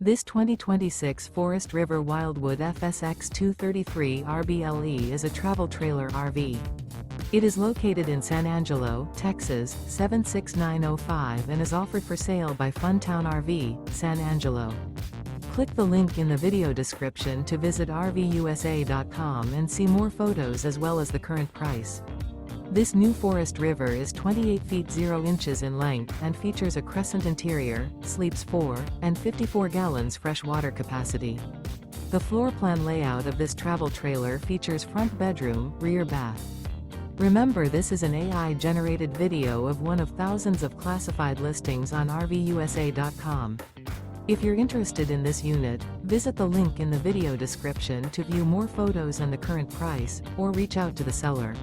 This 2026 Forest River Wildwood FSX 233 RBLE is a travel trailer RV. It is located in San Angelo, Texas, 76905 and is offered for sale by Funtown RV, San Angelo. Click the link in the video description to visit RVUSA.com and see more photos as well as the current price. This new Forest River is 28 feet 0 inches in length and features a CRESCENT interior, sleeps 4, and 54 gallons fresh water capacity. The floor plan layout of this travel trailer features front bedroom, rear bath. Remember, this is an AI-generated video of one of thousands of classified listings on RVUSA.com. If you're interested in this unit, visit the link in the video description to view more photos and the current price, or reach out to the seller.